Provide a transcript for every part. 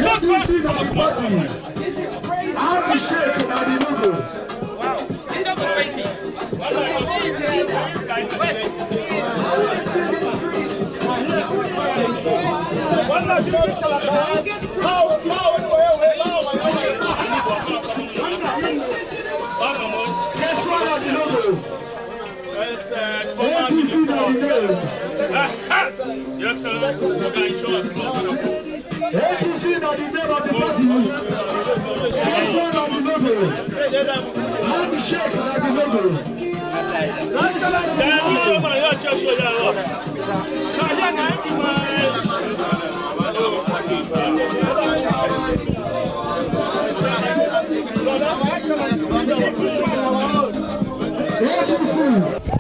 APC na the party. Happy Sheikh na the logo. Wow. It's over 20. Guess what are the logo? APC na the name. Yes, sir. APC na the name of the party. Guess what are the logo? Happy Sheikh na the logo.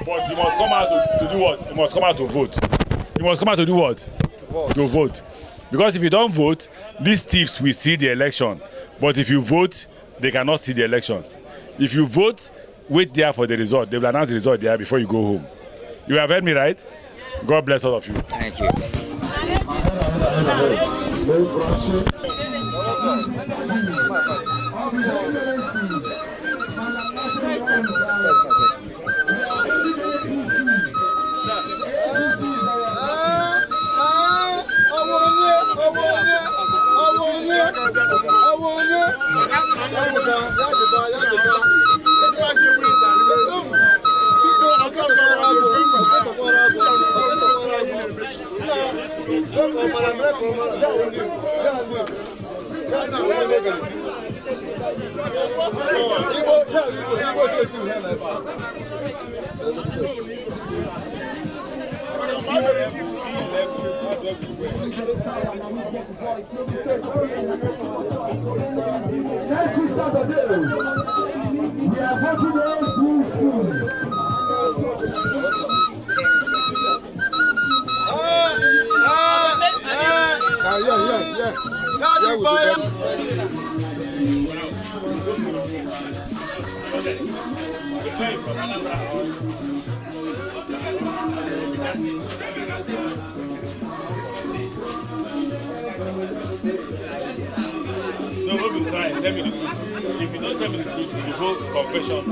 But you must come out to do what? You must come out to vote. You must come out to do what? To vote. Because if you don't vote, these thieves will steal the election. But if you vote, they cannot steal the election. If you vote, wait there for the result. They will announce the result there before you go home. You have heard me, right? God bless all of you. Thank you. Next week Saturday, we are voting APC. No, what you try, tell me the truth. If you don't tell me the truth, you go confession.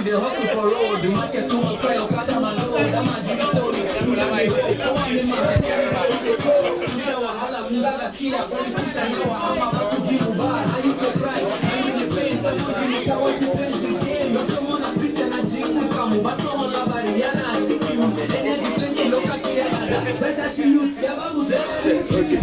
They hustle for road, the market to pay Okada man load, that man Jimmy story. Go on the man, Kisha wahala, Mungaga skia, politician, yawa, ama basu jimu bar. How you go cry, how you the face, I'm not Jimmy, I want to change this game. You come on the street and I jingle, kamu, bato on la bariana, chikimu, energy plenty, local tiara. Zeta shi youth, yabagu zeti.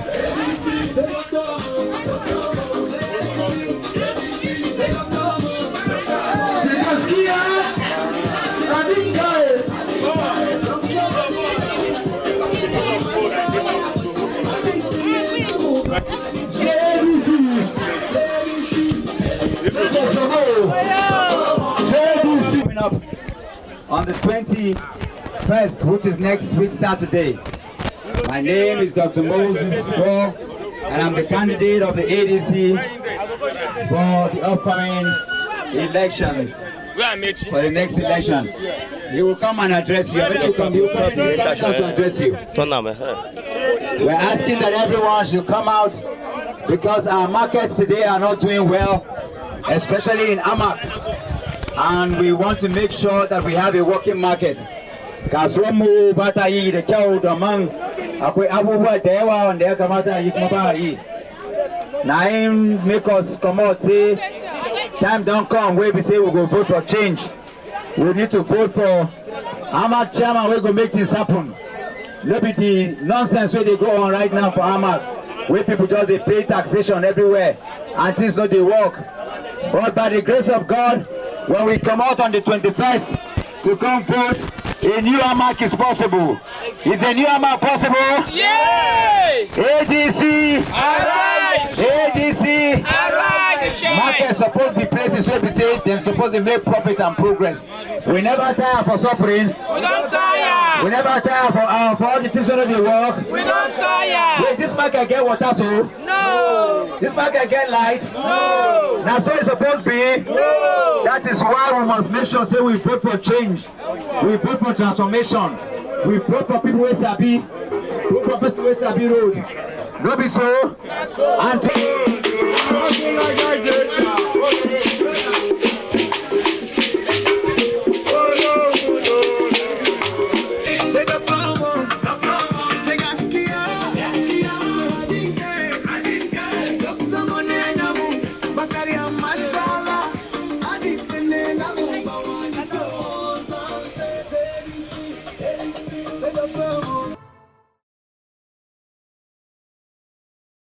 Coming up on the 21st, which is next week Saturday. My name is Dr. Moses Paul, and I'm the candidate of the ADC for the upcoming elections. For the next election, he will come and address you. I bet you come. He will come to address you. We're asking that everyone should come out because our markets today are not doing well, especially in Amak, and we want to make sure that we have a working market. Kaswamu batayi the cow among akwe abubuwa da yawa wanda ya kamata yi kuma ba yi. Na him make us come out say time don't come where we say we go vote for change. We need to vote for Amak chairman. We go make things happen. No be the nonsense where they go on right now for Amak, where people just they pay taxation everywhere and things not they work. But by the grace of God, when we come out on the 21st to come vote, a new Amak is possible. Is a new Amak possible? Yes! ADC! Arise! ADC! Arise! Markets supposed to be places where we say they're supposed to make profit and progress. We never tire for suffering. We don't tire! We never tire for all the things that they work. We don't tire! Wait, this market get water so? No! This market get light? No! Now so it's supposed to be? No! That is why we must make sure say we vote for change. We vote for transformation. We vote for people who sabi. We vote for people who sabi road. No be so? And